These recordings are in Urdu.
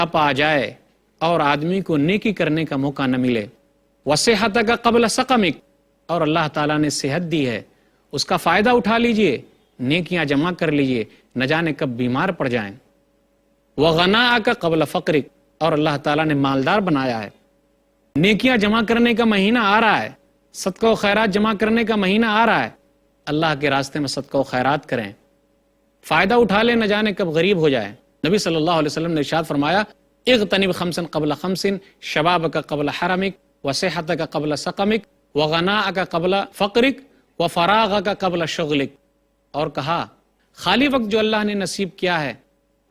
اب آ جائے اور آدمی کو نیکی کرنے کا موقع نہ ملے، وصحتک قبل سقمک، اور اللہ تعالیٰ نے صحت دی ہے، اس کا فائدہ اٹھا لیجئے، نیکیاں جمع کر لیجئے، نہ جانے کب بیمار پڑ جائیں، وغناءک قبل فقرک، اور اللہ تعالیٰ نے مالدار بنایا ہے، نیکیاں جمع کرنے کا مہینہ آ رہا ہے، صدقہ و خیرات جمع کرنے کا مہینہ آ رہا ہے، اللہ کے راستے میں صدقہ و خیرات کریں، فائدہ اٹھا لیں، نہ جانے کب غریب ہو جائے۔ نبی صلی اللہ علیہ وسلم نے ارشاد فرمایا، اغتنم خمسا قبل خمس، شبابک قبل حرمک، وصحتک قبل سقمک، وغناءک قبل فقرک، وفراغک قبل شغلک، اور کہا خالی وقت جو اللہ نے نصیب کیا ہے،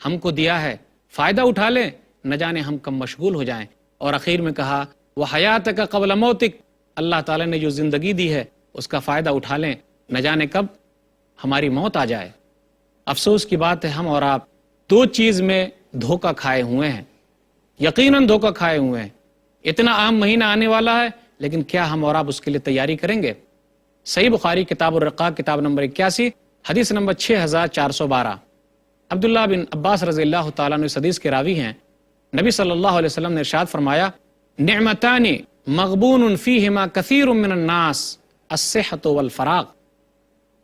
ہم کو دیا ہے، فائدہ اٹھا لیں، نہ جانے ہم کب مشغول ہو جائیں، اور اخیر میں کہا وحیاتک قبل موتک، اللہ تعالیٰ نے جو زندگی دی ہے اس کا فائدہ اٹھا لیں، نہ جانے کب ہماری موت آ جائے۔ افسوس کی بات ہے، ہم اور آپ دو چیز میں دھوکہ کھائے ہوئے ہیں، یقیناً دھوکہ کھائے ہوئے ہیں۔ اتنا عام مہینہ آنے والا ہے، لیکن کیا ہم اور آپ اس کے لیے تیاری کریں گے؟ صحیح بخاری کتاب الرقاق کتاب نمبر 81 حدیث نمبر 6412، عبداللہ بن عباس رضی اللہ تعالیٰ عنہ اس حدیث کے راوی ہیں، نبی صلی اللہ علیہ وسلم نے ارشاد فرمایا، نعمتان مغبون فیہما کثیر من الناس، الصحۃ والفراغ،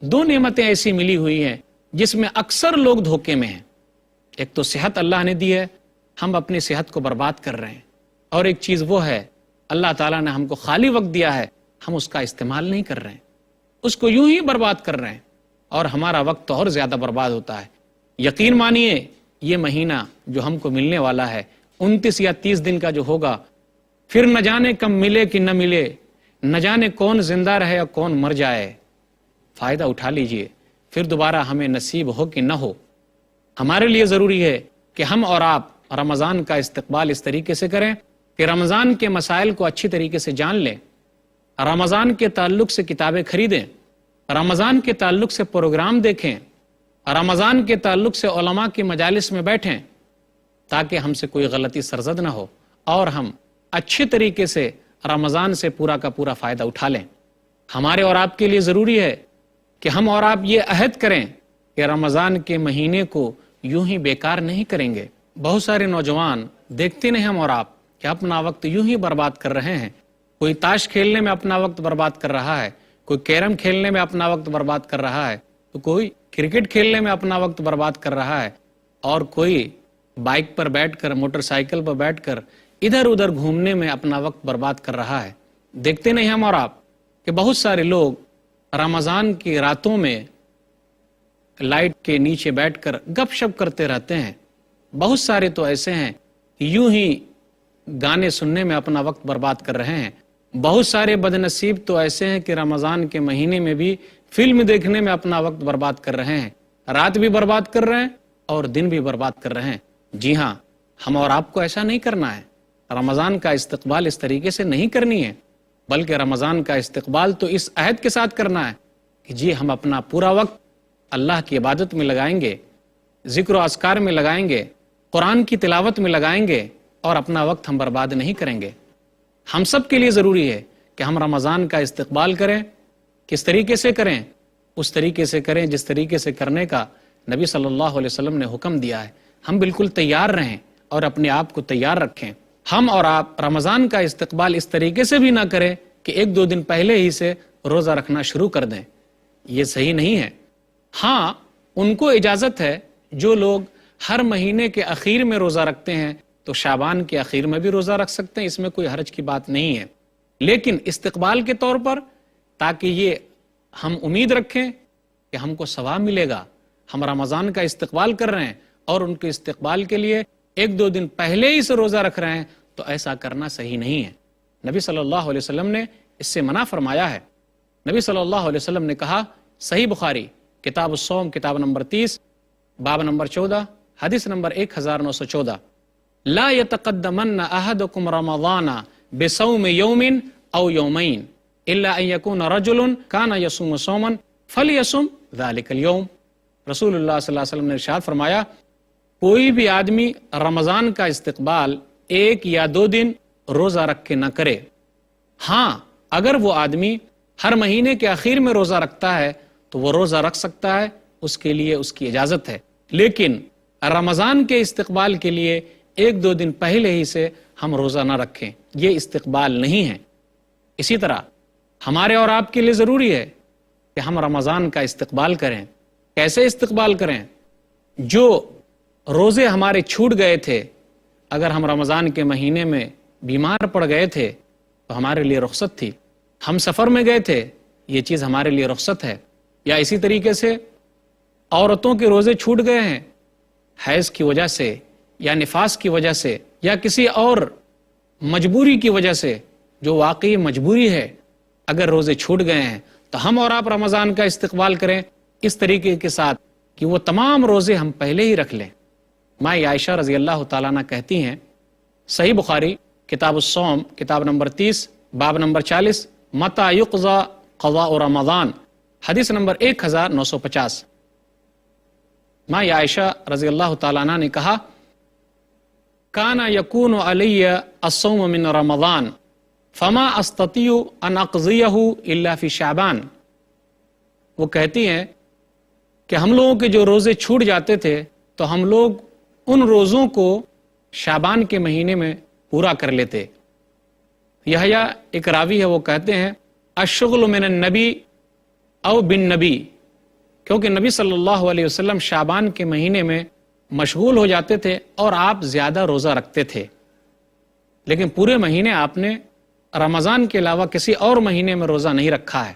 دو نعمتیں ایسی ملی ہوئی ہیں جس میں اکثر لوگ دھوکے میں ہیں۔ ایک تو صحت اللہ نے دی ہے، ہم اپنی صحت کو برباد کر رہے ہیں، اور ایک چیز وہ ہے اللہ تعالیٰ نے ہم کو خالی وقت دیا ہے، ہم اس کا استعمال نہیں کر رہے ہیں، اس کو یوں ہی برباد کر رہے ہیں، اور ہمارا وقت تو اور زیادہ برباد ہوتا ہے۔ یقین مانیے یہ مہینہ جو ہم کو ملنے والا ہے 29 یا 30 دن کا جو ہوگا، پھر نہ جانے کب ملے کہ نہ ملے، نہ جانے کون زندہ رہے یا کون مر جائے۔ فائدہ اٹھا لیجئے، پھر دوبارہ ہمیں نصیب ہو کہ نہ ہو۔ ہمارے لیے ضروری ہے کہ ہم اور آپ رمضان کا استقبال اس طریقے سے کریں کہ رمضان کے مسائل کو اچھی طریقے سے جان لیں، رمضان کے تعلق سے کتابیں خریدیں، رمضان کے تعلق سے پروگرام دیکھیں، رمضان کے تعلق سے علماء کی مجالس میں بیٹھیں، تاکہ ہم سے کوئی غلطی سرزد نہ ہو اور ہم اچھے طریقے سے رمضان سے پورا کا پورا فائدہ اٹھا لیں۔ ہمارے اور آپ کے لیے ضروری ہے کہ ہم اور آپ یہ عہد کریں کہ رمضان کے مہینے کو یوں ہی بیکار نہیں کریں گے۔ بہت سارے نوجوان دیکھتے نہیں ہم اور آپ کہ اپنا وقت یوں ہی برباد کر رہے ہیں، کوئی تاش کھیلنے میں اپنا وقت برباد کر رہا ہے، کوئی کیرم کھیلنے میں اپنا وقت برباد کر رہا ہے، تو کوئی کرکٹ کھیلنے میں اپنا وقت برباد کر رہا ہے، اور کوئی بائک پر بیٹھ کر، موٹر سائیکل پر بیٹھ کر ادھر ادھر گھومنے میں اپنا وقت برباد کر رہا ہے۔ دیکھتے نہیں ہم اور آپ کہ بہت سارے لوگ رمضان کی راتوں میں لائٹ کے نیچے بیٹھ کر گپ شپ کرتے رہتے ہیں، بہت سارے تو ایسے ہیں یوں ہی گانے سننے میں اپنا وقت برباد کر رہے ہیں، بہت سارے بد نصیب تو ایسے ہیں کہ رمضان کے مہینے میں بھی فلم دیکھنے میں اپنا وقت برباد کر رہے ہیں، رات بھی برباد کر رہے ہیں اور دن بھی برباد کر رہے ہیں۔ جی ہاں، ہم اور آپ کو ایسا نہیں کرنا ہے، رمضان کا استقبال اس طریقے سے نہیں کرنی ہے، بلکہ رمضان کا استقبال تو اس عہد کے ساتھ کرنا ہے کہ جی ہم اپنا پورا وقت اللہ کی عبادت میں لگائیں گے، ذکر و اذکار میں لگائیں گے، قرآن کی تلاوت میں لگائیں گے، اور اپنا وقت ہم برباد نہیں کریں گے۔ ہم سب کے لیے ضروری ہے کہ ہم رمضان کا استقبال کریں، کس طریقے سے کریں؟ اس طریقے سے کریں جس طریقے سے کرنے کا نبی صلی اللہ علیہ وسلم نے حکم دیا ہے۔ ہم بالکل تیار رہیں اور اپنے آپ کو تیار رکھیں۔ ہم اور آپ رمضان کا استقبال اس طریقے سے بھی نہ کریں کہ 1-2 دن پہلے ہی سے روزہ رکھنا شروع کر دیں، یہ صحیح نہیں ہے۔ ہاں، ان کو اجازت ہے جو لوگ ہر مہینے کے اخیر میں روزہ رکھتے ہیں تو شعبان کے اخیر میں بھی روزہ رکھ سکتے ہیں، اس میں کوئی حرج کی بات نہیں ہے، لیکن استقبال کے طور پر تاکہ یہ ہم امید رکھیں کہ ہم کو ثواب ملے گا، ہم رمضان کا استقبال کر رہے ہیں اور ان کے استقبال کے لیے 1-2 دن پہلے ہی سے روزہ رکھ رہے ہیں، تو ایسا کرنا صحیح نہیں ہے۔ نبی صلی اللہ علیہ وسلم نے اس سے منع فرمایا ہے۔ نبی صلی اللہ علیہ وسلم نے کہا، صحیح بخاری کتاب الصوم کتاب نمبر 30 باب نمبر 14 حدیث نمبر 1914، لا يتقدمن احدكم رمضان بصوم يوم او يومين الا ان يكون رجل كان يصوم صوما فليصم ذلك اليوم۔ رسول اللہ صلی اللہ علیہ وسلم نے ارشاد فرمایا، کوئی بھی آدمی رمضان کا استقبال 1 یا 2 دن روزہ رکھ کے نہ کرے۔ ہاں، اگر وہ آدمی ہر مہینے کے اخیر میں روزہ رکھتا ہے تو وہ روزہ رکھ سکتا ہے، اس کے لیے اس کی اجازت ہے، لیکن رمضان کے استقبال کے لیے 1-2 دن پہلے ہی سے ہم روزہ نہ رکھیں، یہ استقبال نہیں ہے۔ اسی طرح ہمارے اور آپ کے لیے ضروری ہے کہ ہم رمضان کا استقبال کریں۔ کیسے استقبال کریں؟ جو روزے ہمارے چھوٹ گئے تھے، اگر ہم رمضان کے مہینے میں بیمار پڑ گئے تھے تو ہمارے لیے رخصت تھی، ہم سفر میں گئے تھے، یہ چیز ہمارے لیے رخصت ہے۔ یا اسی طریقے سے عورتوں کے روزے چھوٹ گئے ہیں حیض کی وجہ سے یا نفاس کی وجہ سے یا کسی اور مجبوری کی وجہ سے، جو واقعی مجبوری ہے، اگر روزے چھوٹ گئے ہیں تو ہم اور آپ رمضان کا استقبال کریں اس طریقے کے ساتھ کہ وہ تمام روزے ہم پہلے ہی رکھ لیں۔ ماں عائشہ رضی اللہ تعالیٰ عنہ کہتی ہیں، صحیح بخاری کتاب الصوم کتاب نمبر 30 باب نمبر 40، متى يقضى قضاء رمضان، حدیث نمبر 1950۔ ماں عائشہ رضی اللہ تعالیٰ عنہ نے کہا، کان یکون علی الصوم من رمضان فما استطیع ان اقضیہ الا فی شعبان۔ وہ کہتی ہیں کہ ہم لوگوں کے جو روزے چھوٹ جاتے تھے تو ہم لوگ ان روزوں کو شعبان کے مہینے میں پورا کر لیتے۔ یحییٰ ایک راوی ہے، وہ کہتے ہیں الشغل من النبی او بالنبی، کیونکہ نبی صلی اللہ علیہ وسلم شعبان کے مہینے میں مشغول ہو جاتے تھے اور آپ زیادہ روزہ رکھتے تھے، لیکن پورے مہینے آپ نے رمضان کے علاوہ کسی اور مہینے میں روزہ نہیں رکھا ہے۔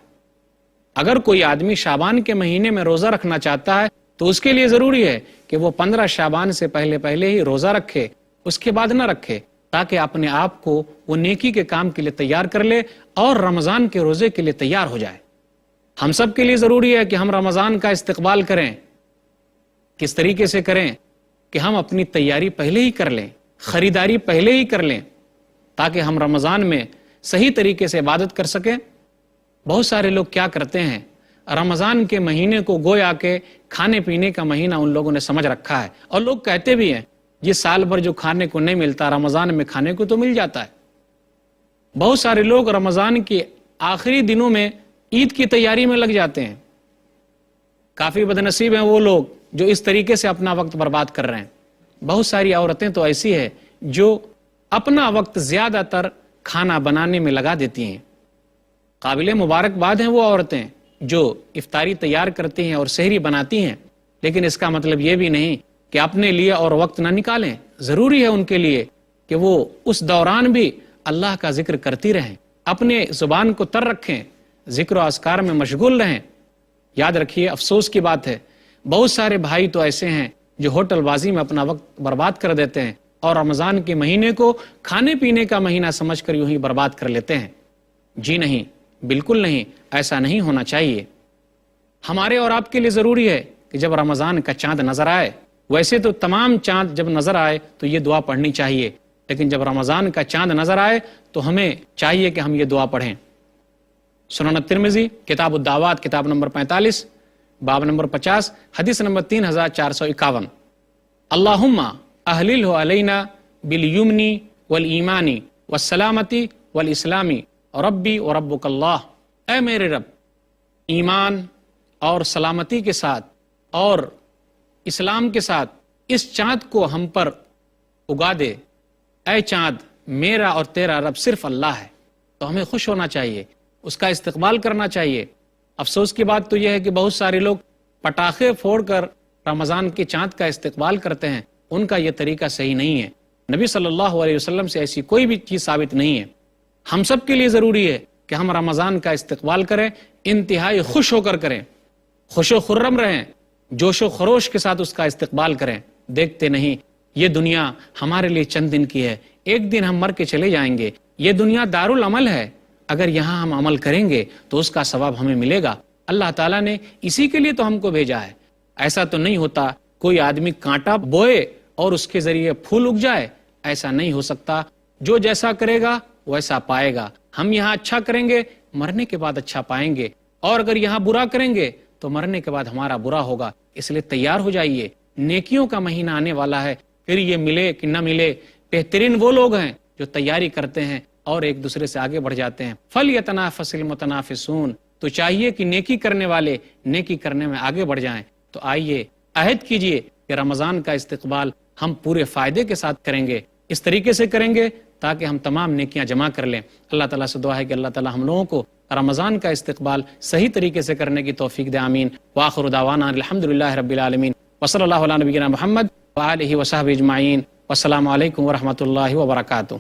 اگر کوئی آدمی شعبان کے مہینے میں روزہ رکھنا چاہتا ہے تو اس کے لیے ضروری ہے کہ وہ 15 شعبان سے پہلے ہی روزہ رکھے، اس کے بعد نہ رکھے، تاکہ اپنے آپ کو وہ نیکی کے کام کے لیے تیار کر لے اور رمضان کے روزے کے لیے تیار ہو جائے۔ ہم سب کے لیے ضروری ہے کہ ہم رمضان کا استقبال کریں۔ کس طریقے سے کریں؟ کہ ہم اپنی تیاری پہلے ہی کر لیں، خریداری پہلے ہی کر لیں، تاکہ ہم رمضان میں صحیح طریقے سے عبادت کر سکیں۔ بہت سارے لوگ کیا کرتے ہیں، رمضان کے مہینے کو گویا کہ کھانے پینے کا مہینہ ان لوگوں نے سمجھ رکھا ہے، اور لوگ کہتے بھی ہیں یہ سال بھر جو کھانے کو نہیں ملتا رمضان میں کھانے کو تو مل جاتا ہے۔ بہت سارے لوگ رمضان کے آخری دنوں میں عید کی تیاری میں لگ جاتے ہیں۔ کافی بدنصیب ہیں وہ لوگ جو اس طریقے سے اپنا وقت برباد کر رہے ہیں۔ بہت ساری عورتیں تو ایسی ہیں جو اپنا وقت زیادہ تر کھانا بنانے میں لگا دیتی ہیں۔ قابل مبارکباد ہیں وہ عورتیں جو افطاری تیار کرتی ہیں اور سحری بناتی ہیں، لیکن اس کا مطلب یہ بھی نہیں کہ اپنے لیے اور وقت نہ نکالیں۔ ضروری ہے ان کے لیے کہ وہ اس دوران بھی اللہ کا ذکر کرتی رہیں، اپنے زبان کو تر رکھیں، ذکر و اذکار میں مشغول رہیں۔ یاد رکھیے، افسوس کی بات ہے، بہت سارے بھائی تو ایسے ہیں جو ہوٹل بازی میں اپنا وقت برباد کر دیتے ہیں اور رمضان کے مہینے کو کھانے پینے کا مہینہ سمجھ کر یوں ہی برباد کر لیتے ہیں۔ جی نہیں، بالکل نہیں، ایسا نہیں ہونا چاہیے۔ ہمارے اور آپ کے لیے ضروری ہے کہ جب رمضان کا چاند نظر آئے، ویسے تو تمام چاند جب نظر آئے تو یہ دعا پڑھنی چاہیے، لیکن جب رمضان کا چاند نظر آئے تو ہمیں چاہیے کہ ہم یہ دعا پڑھیں۔ سنن الترمذی کتاب الدعوات کتاب نمبر 45 باب نمبر 50 حدیث نمبر 3451، اللہم اہللہ علینا بالیمن والایمان والسلامت والاسلام ربی و ربک اللہ۔ اے میرے رب، ایمان اور سلامتی کے ساتھ اور اسلام کے ساتھ اس چاند کو ہم پر اگا دے۔ اے چاند، میرا اور تیرا رب صرف اللہ ہے۔ تو ہمیں خوش ہونا چاہیے، اس کا استقبال کرنا چاہیے۔ افسوس کی بات تو یہ ہے کہ بہت سارے لوگ پٹاخے پھوڑ کر رمضان کے چاند کا استقبال کرتے ہیں، ان کا یہ طریقہ صحیح نہیں ہے۔ نبی صلی اللہ علیہ وسلم سے ایسی کوئی بھی چیز ثابت نہیں ہے۔ ہم سب کے لیے ضروری ہے کہ ہم رمضان کا استقبال کریں، انتہائی خوش ہو کر کریں، خوش و خرم رہیں، جوش و خروش کے ساتھ اس کا استقبال کریں۔ دیکھتے نہیں، یہ دنیا ہمارے لیے چند دن کی ہے، ایک دن ہم مر کے چلے جائیں گے۔ یہ دنیا دارالعمل ہے، اگر یہاں ہم عمل کریں گے تو اس کا ثواب ہمیں ملے گا۔ اللہ تعالیٰ نے اسی کے لیے تو ہم کو بھیجا ہے۔ ایسا تو نہیں ہوتا کوئی آدمی کانٹا بوئے اور اس کے ذریعے پھول اگ جائے، ایسا نہیں ہو سکتا۔ جو جیسا کرے گا ویسا پائے گا۔ ہم یہاں اچھا کریں گے، مرنے کے بعد اچھا پائیں گے، اور اگر یہاں برا کریں گے تو مرنے کے بعد ہمارا برا ہوگا۔ اس لیے تیار ہو جائیے، نیکیوں کا مہینہ آنے والا ہے، پھر یہ ملے کہ نہ ملے۔ بہترین وہ لوگ ہیں جو تیاری کرتے ہیں اور ایک دوسرے سے آگے بڑھ جاتے ہیں۔ فَلْيَتَنَافَسِ الْمُتَنَافِسُونَ، تو چاہیے کہ نیکی کرنے والے نیکی کرنے میں آگے بڑھ جائیں۔ تو آئیے عہد کیجئے کہ رمضان کا استقبال ہم پورے فائدے کے ساتھ کریں گے، اس طریقے سے کریں گے تاکہ ہم تمام نیکیاں جمع کر لیں۔ اللہ تعالیٰ سے دعا ہے کہ اللہ تعالیٰ ہم لوگوں کو رمضان کا استقبال صحیح طریقے سے کرنے کی توفیق دے، آمین۔ وآخر دعوانا الحمدللہ رب العالمین، وصلی اللہ علی نبینا محمد وآلہ وصحبہ اجمعین، والسلام علیکم ورحمۃ اللہ وبرکاتہ۔